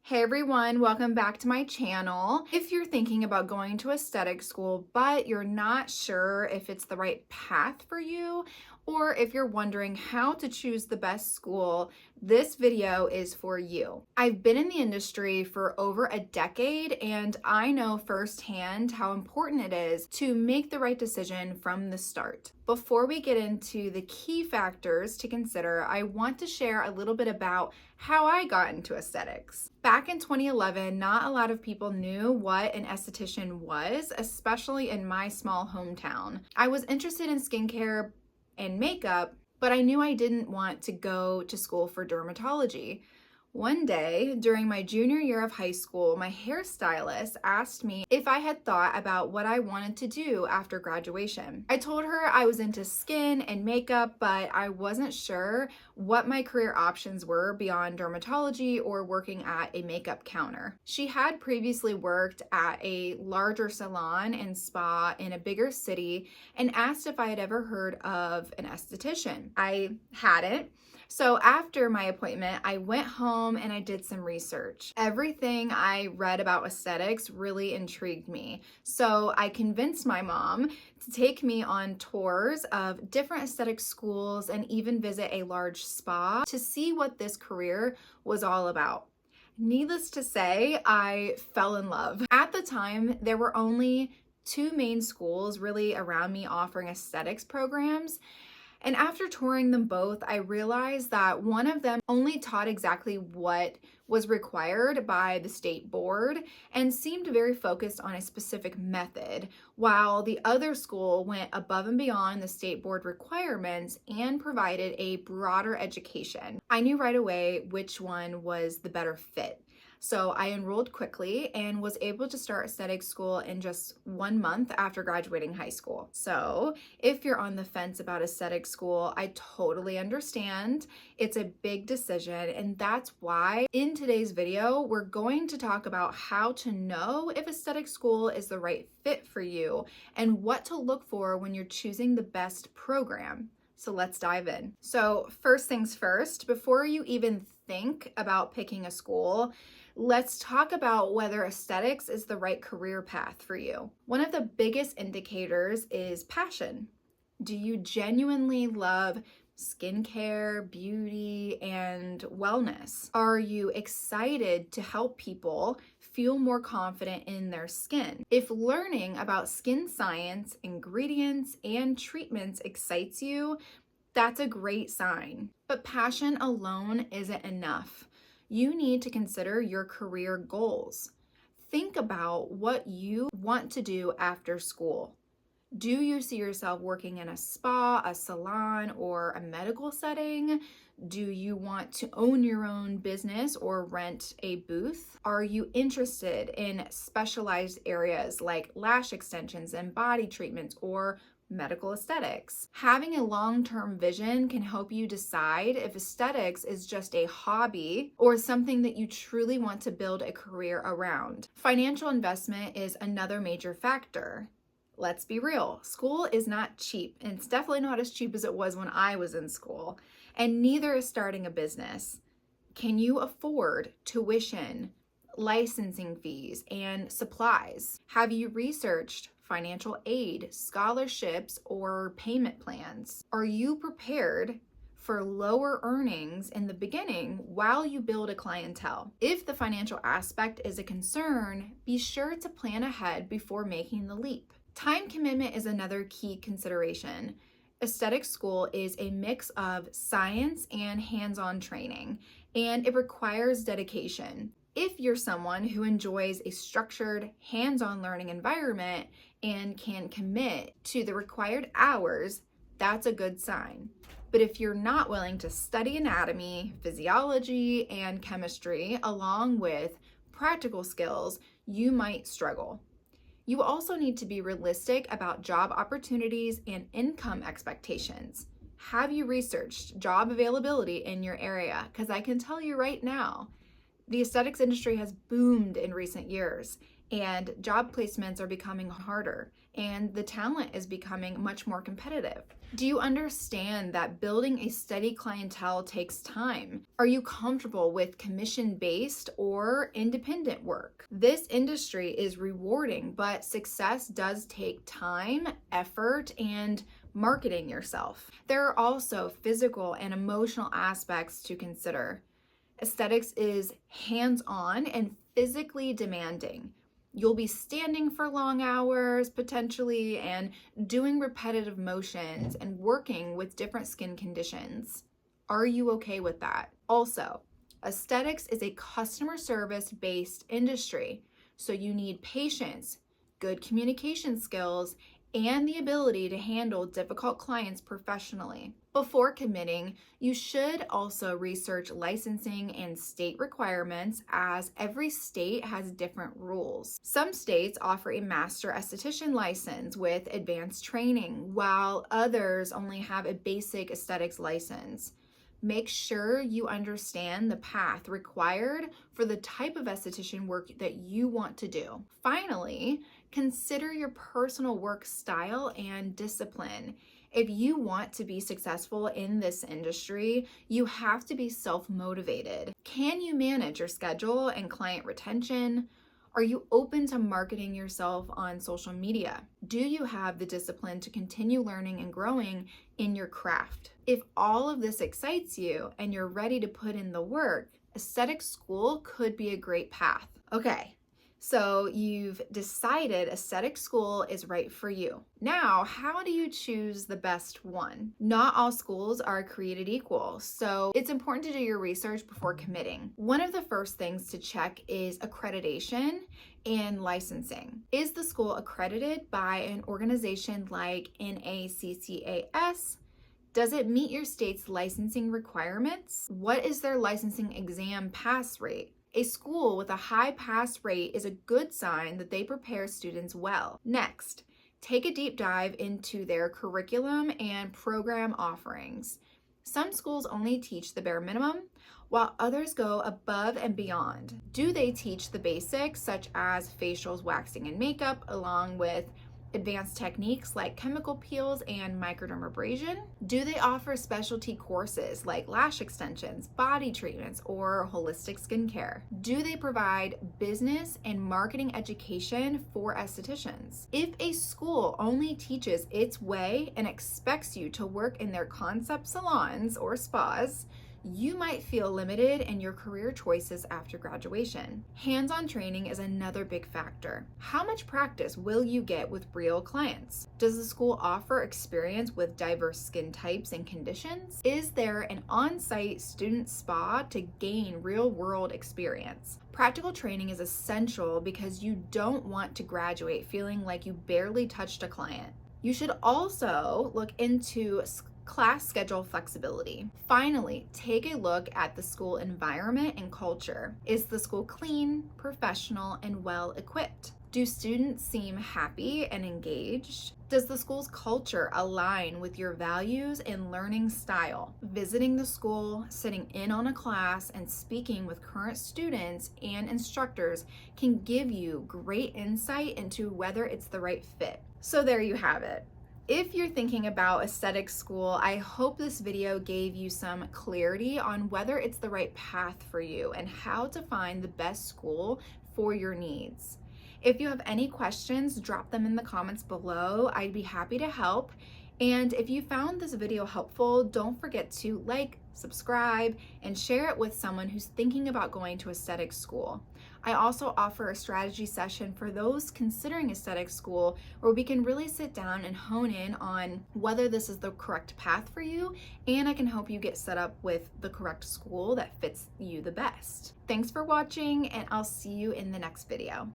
Hey everyone, welcome back to my channel. If you're thinking about going to aesthetics school, but you're not sure if it's the right path for you, or if you're wondering how to choose the best school, this video is for you. I've been in the industry for over a decade, and I know firsthand how important it is to make the right decision from the start. Before we get into the key factors to consider, I want to share a little bit about how I got into aesthetics. Back in 2011, not a lot of people knew what an esthetician was, especially in my small hometown. I was interested in skincare and makeup, but I knew I didn't want to go to school for dermatology. One day, during my junior year of high school, my hairstylist asked me if I had thought about what I wanted to do after graduation. I told her I was into skin and makeup, but I wasn't sure what my career options were beyond dermatology or working at a makeup counter. She had previously worked at a larger salon and spa in a bigger city and asked if I had ever heard of an esthetician. I hadn't. So after my appointment, I went home and I did some research. Everything I read about aesthetics really intrigued me. So I convinced my mom to take me on tours of different aesthetic schools and even visit a large spa to see what this career was all about. Needless to say, I fell in love. At the time, there were only two main schools really around me offering aesthetics programs. And after touring them both, I realized that one of them only taught exactly what was required by the state board and seemed very focused on a specific method, while the other school went above and beyond the state board requirements and provided a broader education. I knew right away which one was the better fit. So I enrolled quickly and was able to start aesthetics school in just 1 month after graduating high school. So if you're on the fence about aesthetics school, I totally understand. It's a big decision, and that's why in today's video, we're going to talk about how to know if aesthetic school is the right fit for you and what to look for when you're choosing the best program. So let's dive in. So first things first, before you even think about picking a school, let's talk about whether aesthetics is the right career path for you. One of the biggest indicators is passion. Do you genuinely love skincare, beauty, and wellness? Are you excited to help people feel more confident in their skin? If learning about skin science, ingredients, and treatments excites you, that's a great sign. But passion alone isn't enough. You need to consider your career goals. Think about what you want to do after school. Do you see yourself working in a spa, a salon, or a medical setting? Do you want to own your own business or rent a booth? Are you interested in specialized areas like lash extensions and body treatments or medical aesthetics? Having a long-term vision can help you decide if aesthetics is just a hobby or something that you truly want to build a career around. Financial investment is another major factor. Let's be real, school is not cheap, and it's definitely not as cheap as it was when I was in school, and neither is starting a business. Can you afford tuition, licensing fees, and supplies? Have you researched financial aid, scholarships, or payment plans? Are you prepared for lower earnings in the beginning while you build a clientele? If the financial aspect is a concern, be sure to plan ahead before making the leap. Time commitment is another key consideration. Aesthetic school is a mix of science and hands-on training, and it requires dedication. If you're someone who enjoys a structured, hands-on learning environment and can commit to the required hours, that's a good sign. But if you're not willing to study anatomy, physiology, and chemistry along with practical skills, you might struggle. You also need to be realistic about job opportunities and income expectations. Have you researched job availability in your area? Because I can tell you right now, the aesthetics industry has boomed in recent years, and job placements are becoming harder, and the talent is becoming much more competitive. Do you understand that building a steady clientele takes time? Are you comfortable with commission-based or independent work? This industry is rewarding, but success does take time, effort, and marketing yourself. There are also physical and emotional aspects to consider. Aesthetics is hands-on and physically demanding. You'll be standing for long hours potentially and doing repetitive motions and working with different skin conditions. Are you okay with that? Also, aesthetics is a customer service based industry, so you need patience, good communication skills, and the ability to handle difficult clients professionally. Before committing, you should also research licensing and state requirements, as every state has different rules. Some states offer a master esthetician license with advanced training, while others only have a basic aesthetics license. Make sure you understand the path required for the type of esthetician work that you want to do. Finally, consider your personal work style and discipline. If you want to be successful in this industry, you have to be self-motivated. Can you manage your schedule and client retention? Are you open to marketing yourself on social media? Do you have the discipline to continue learning and growing in your craft? If all of this excites you and you're ready to put in the work, Esthetics School could be a great path. Okay, so you've decided Esthetics School is right for you. Now, how do you choose the best one? Not all schools are created equal, so it's important to do your research before committing. One of the first things to check is accreditation and licensing. Is the school accredited by an organization like NACCAS? Does it meet your state's licensing requirements? What is their licensing exam pass rate? A school with a high pass rate is a good sign that they prepare students well. Next, take a deep dive into their curriculum and program offerings. Some schools only teach the bare minimum, while others go above and beyond. Do they teach the basics, such as facials, waxing, and makeup, along with advanced techniques like chemical peels and microdermabrasion? Do they offer specialty courses like lash extensions, body treatments, or holistic skincare? Do they provide business and marketing education for estheticians? If a school only teaches its way and expects you to work in their concept salons or spas, you might feel limited in your career choices after graduation. Hands-on training is another big factor. How much practice will you get with real clients? Does the school offer experience with diverse skin types and conditions? Is there an on-site student spa to gain real-world experience? Practical training is essential because you don't want to graduate feeling like you barely touched a client. You should also look into class schedule flexibility. Finally, take a look at the school environment and culture. Is the school clean, professional, and well equipped? Do students seem happy and engaged? Does the school's culture align with your values and learning style? Visiting the school, sitting in on a class, and speaking with current students and instructors can give you great insight into whether it's the right fit. So there you have it. If you're thinking about Esthetics School, I hope this video gave you some clarity on whether it's the right path for you and how to find the best school for your needs. If you have any questions, drop them in the comments below. I'd be happy to help. And if you found this video helpful, don't forget to like, subscribe, and share it with someone who's thinking about going to Esthetics School. I also offer a strategy session for those considering Esthetics School, where we can really sit down and hone in on whether this is the correct path for you, and I can help you get set up with the correct school that fits you the best. Thanks for watching, and I'll see you in the next video.